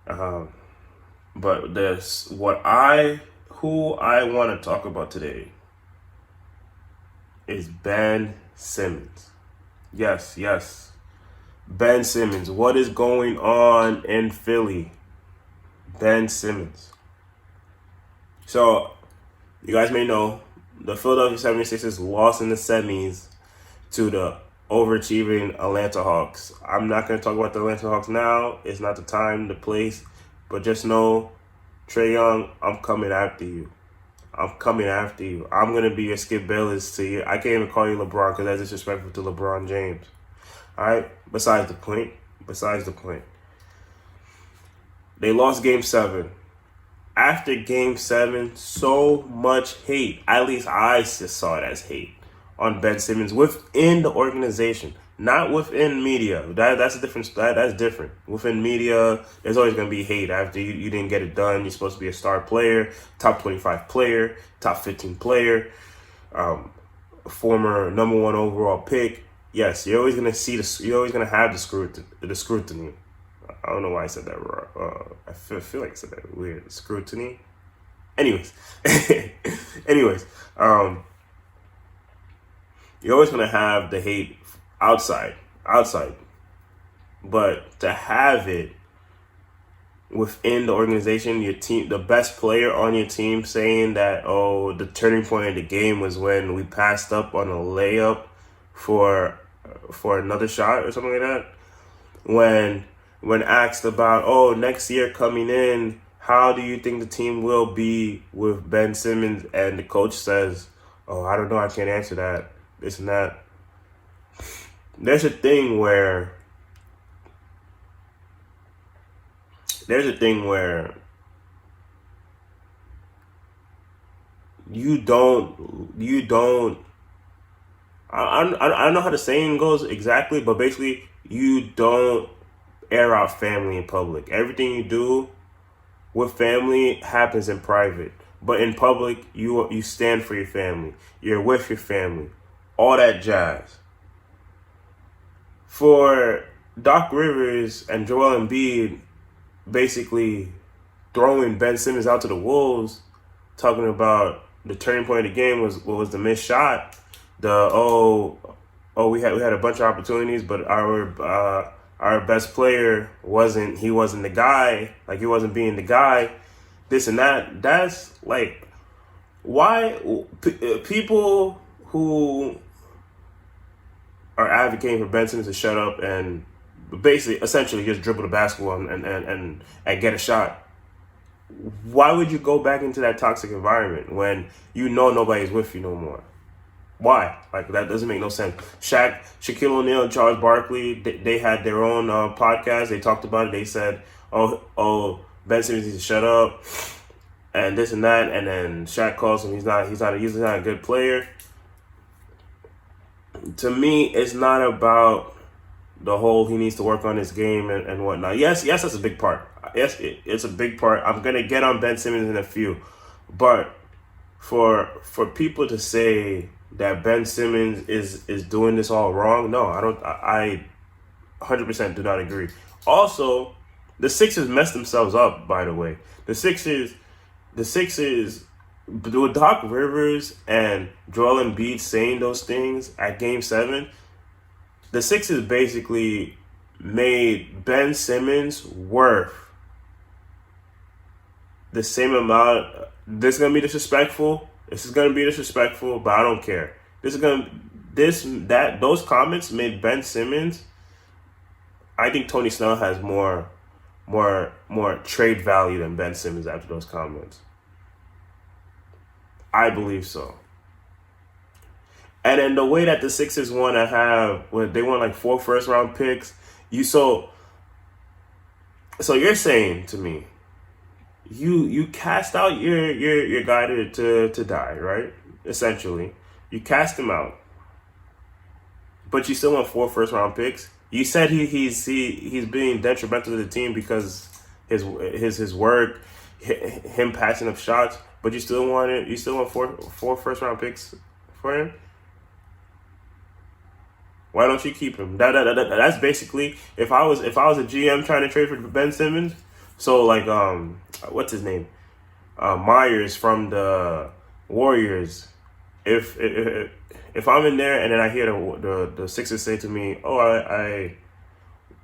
But who I want to talk about today is Ben Simmons. Yes, yes. Ben Simmons. What is going on in Philly? Ben Simmons. So, you guys may know the Philadelphia 76ers lost in the semis to the overachieving Atlanta Hawks. I'm not going to talk about the Atlanta Hawks now. It's not the time, the place. But just know, Trae Young, I'm coming after you. I'm coming after you. I'm going to be your Skip Bayless to you. I can't even call you LeBron because that's disrespectful to LeBron James. All right? Besides the point. They lost Game 7. After Game 7, so much hate. At least I just saw it as hate on Ben Simmons within the organization, not within media. That's a different. That's different. Within media, there's always going to be hate after you didn't get it done. You're supposed to be a star player, top 25 player, top 15 player, former number 1 overall pick. Yes, you're always going to see this. You're always going to have the scrutiny. I don't know why I said that wrong. I feel like I said that weird. Scrutiny. Anyways, you're always gonna have the hate outside, but to have it within the organization, your team, the best player on your team, saying that, oh, the turning point of the game was when we passed up on a layup for another shot or something like that. When asked about, oh, next year coming in, how do you think the team will be with Ben Simmons? And the coach says, oh, I don't know, I can't answer that, this and that. There's a thing where you don't I don't know how the saying goes exactly, but basically you don't air out family in public. Everything you do with family happens in private, but in public you stand for your family. You're with your family, all that jazz. For Doc Rivers and Joel Embiid basically throwing Ben Simmons out to the wolves, talking about the turning point of the game was the missed shot. We had a bunch of opportunities, but our best player wasn't the guy. Like, he wasn't being the guy. This and that. That's like, why people who are advocating for Ben Simmons to shut up and basically essentially just dribble the basketball and get a shot. Why would you go back into that toxic environment when you know nobody's with you no more? Why? Like, that doesn't make no sense. Shaquille O'Neal and Charles Barkley, they had their own podcast. They talked about it. They said, oh, Ben Simmons needs to shut up and this and that. And then Shaq calls him, he's not a good player. To me, it's not about the whole he needs to work on his game and whatnot. Yes, that's a big part. Yes, it's a big part. I'm going to get on Ben Simmons in a few. But for people to say that Ben Simmons is doing this all wrong, no, I don't. I 100% do not agree. Also, the Sixers messed themselves up, by the way. The Sixers, with Doc Rivers and Joel Embiid saying those things at Game 7, the Sixers basically made Ben Simmons worth the same amount. This is gonna be disrespectful. But I don't care. Those comments made Ben Simmons. I think Tony Snell has more trade value than Ben Simmons after those comments. I believe so. And then the way that the Sixers want to have, when they want like 4 first-round picks, so you're saying to me, you cast out your guy to die, right? Essentially, you cast him out, but you still want 4 first-round picks. You said he's being detrimental to the team because his work, him passing up shots. But you still want it. You still want 4 first-round picks for him. Why don't you keep him? That's basically, if I was a GM trying to trade for Ben Simmons, So like what's his name? Myers from the Warriors. If I'm in there and then I hear the Sixers say to me, "Oh,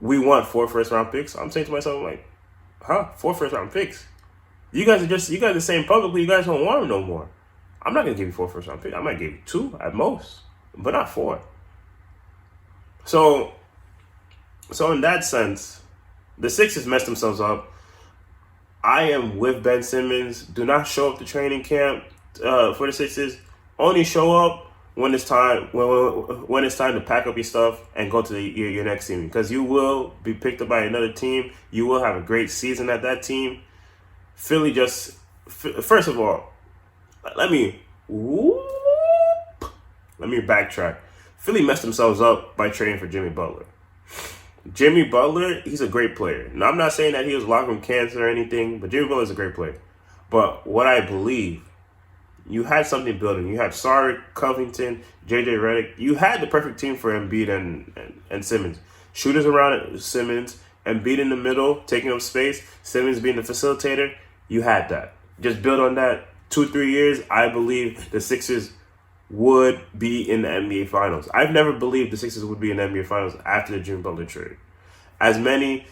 we want 4 first-round picks," I'm saying to myself, I'm like, "Huh? 4 first-round picks? You guys are saying publicly you guys don't want them no more. I'm not gonna give you 4 first-round picks. I might give you 2 at most, but not 4." So in that sense, the Sixers messed themselves up. I am with Ben Simmons. Do not show up to training camp for the Sixers. Only show up when it's time when it's time to pack up your stuff and go to your next team, because you will be picked up by another team. You will have a great season at that team. Philly just first of all, let me backtrack. Philly messed themselves up by trading for Jimmy Butler. Jimmy Butler, he's a great player. Now, I'm not saying that he was locker room cancer or anything, but Jimmy Butler is a great player. But what I believe, you had something building. You had Sark, Covington, JJ Redick. You had the perfect team for Embiid and Simmons. Shooters around Simmons, Embiid in the middle, taking up space, Simmons being the facilitator. You had that. Just build on that. 2-3 years, I believe the Sixers would be in the NBA Finals. I've never believed the Sixers would be in the NBA Finals after the Jimmy Butler trade. As many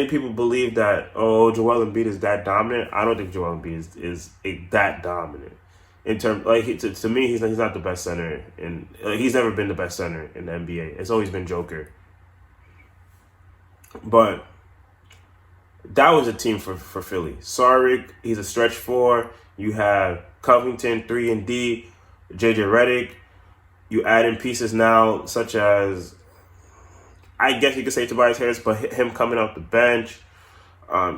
people believe that, oh, Joel Embiid is that dominant, I don't think Joel Embiid is that dominant. In terms, like, to me, he's not the best center, and he's never been the best center in the NBA. It's always been Joker. But that was a team for Philly. Sark, he's a stretch 4. You have Covington, 3 and D. JJ Redick. You add in pieces now, such as, I guess you could say Tobias Harris, but him coming off the bench,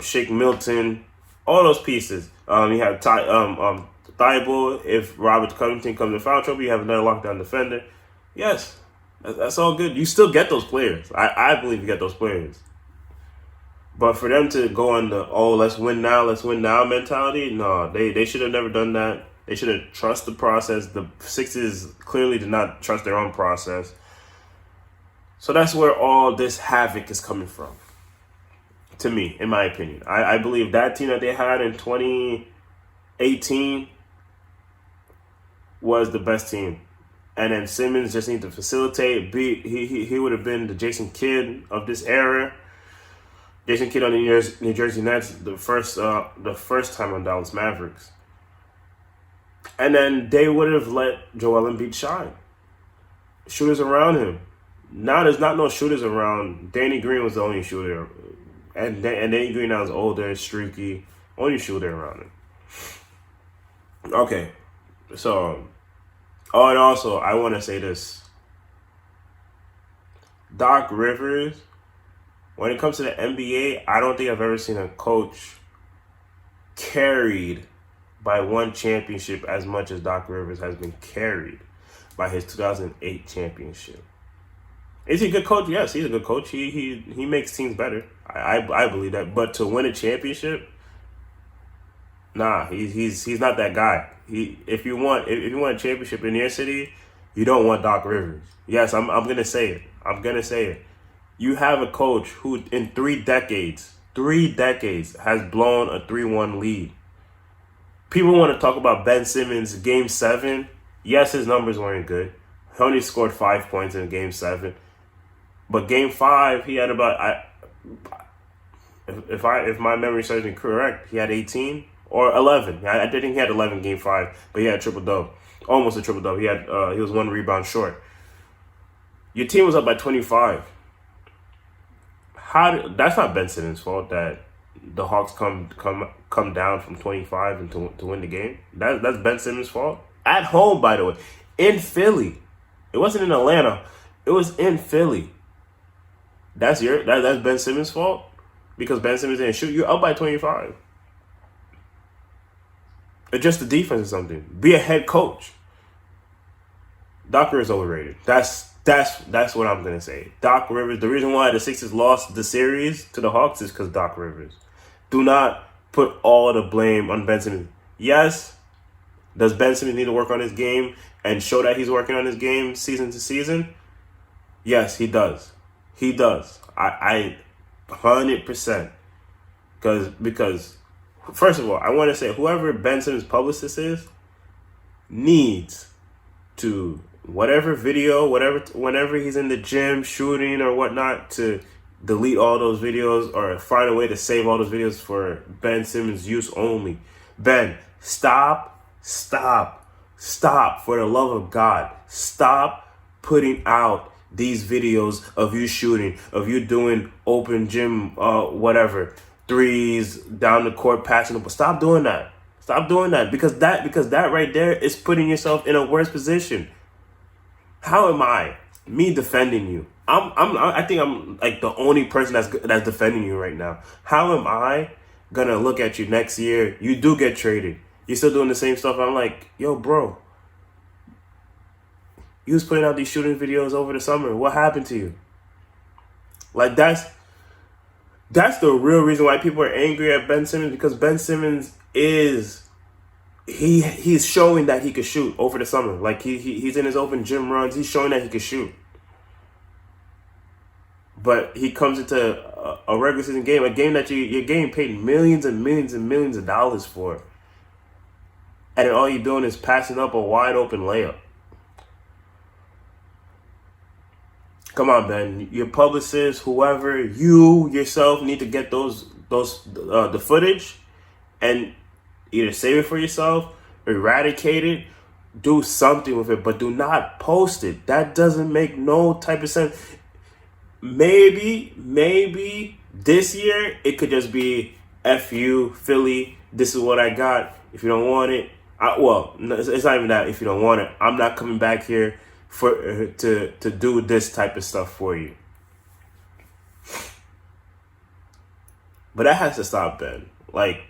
Shake Milton, all those pieces. You have Thibault. If Robert Covington comes in foul trouble, you have another lockdown defender. Yes, that's all good. You still get those players. I believe you get those players. But for them to go on the, oh, let's win now mentality, no, they should have never done that. They should have trusted the process. The Sixers clearly did not trust their own process. So that's where all this havoc is coming from, to me, in my opinion. I believe that team that they had in 2018 was the best team. And then Simmons just needed to facilitate. He would have been the Jason Kidd of this era. Jason Kidd on the New Jersey Nets the first time on Dallas Mavericks. And then they would have let Joel Embiid shine. Shooters around him. Now there's not no shooters around. Danny Green was the only shooter. And Danny Green now is older, streaky. Only shooter around him. Okay. So, oh, and also, I want to say this. Doc Rivers, when it comes to the NBA, I don't think I've ever seen a coach carried by one championship as much as Doc Rivers has been carried by his 2008 championship. Is he a good coach? Yes, he's a good coach. He makes teams better. I believe that. But to win a championship, nah, he's not that guy. If you want a championship in your city, you don't want Doc Rivers. Yes, I'm gonna say it. You have a coach who in 3 decades has blown a 3-1 lead. People want to talk about Ben Simmons' Game 7. Yes, his numbers weren't good. He only scored 5 points in Game 7. But Game 5, he had about, if my memory serves me correct, he had 18 or 11. I think he had 11 Game 5, but he had a triple-double. Almost a triple-double. He was 1 rebound short. Your team was up by 25. That's not Ben Simmons' fault that the Hawks come down from 25 and to win the game. That's Ben Simmons' fault. At home, by the way. In Philly. It wasn't in Atlanta. It was in Philly. That's Ben Simmons' fault? Because Ben Simmons didn't shoot. You're up by 25. Adjust the defense or something. Be a head coach. Doc Rivers is overrated. That's what I'm going to say. Doc Rivers, the reason why the Sixers lost the series to the Hawks is because Doc Rivers. Do not put all the blame on Ben Simmons. Yes, does Ben Simmons need to work on his game and show that he's working on his game season to season? Yes, he does. He does. I 100%. Because first of all, I want to say whoever Ben Simmons' publicist is needs to whatever video, whenever he's in the gym shooting or whatnot, to delete all those videos or find a way to save all those videos for Ben Simmons' use only. Ben, stop, for the love of God. Stop putting out these videos of you shooting, of you doing open gym, whatever, threes, down the court, passing the ball. Stop doing that. Stop doing that because that right there is putting yourself in a worse position. How am I, me defending you? I think I'm like the only person that's defending you right now. How am I gonna look at you next year? You do get traded. You're still doing the same stuff. I'm like, yo, bro. You was putting out these shooting videos over the summer. What happened to you? Like that's the real reason why people are angry at Ben Simmons, because Ben Simmons is he's showing that he could shoot over the summer. Like he's in his open gym runs. He's showing that he could shoot. But he comes into a regular season game, a game that you're getting paid millions and millions and millions of dollars for. And then all you're doing is passing up a wide open layup. Come on, Ben. Your publicist, whoever, you yourself need to get the footage and either save it for yourself, eradicate it, do something with it, but do not post it. That doesn't make no type of sense. Maybe this year it could just be F you, Philly. This is what I got. If you don't want it, it's not even that. If you don't want it, I'm not coming back here to do this type of stuff for you. But that has to stop, Ben. Like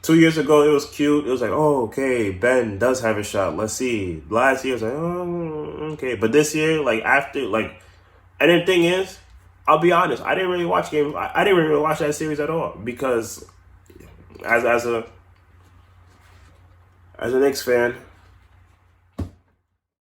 2 years ago, it was cute. It was like, oh, okay, Ben does have a shot. Let's see. Last year, it was like, oh, okay. But this year, and the thing is, I'll be honest, I didn't really watch games. I didn't really watch that series at all because as a Knicks fan,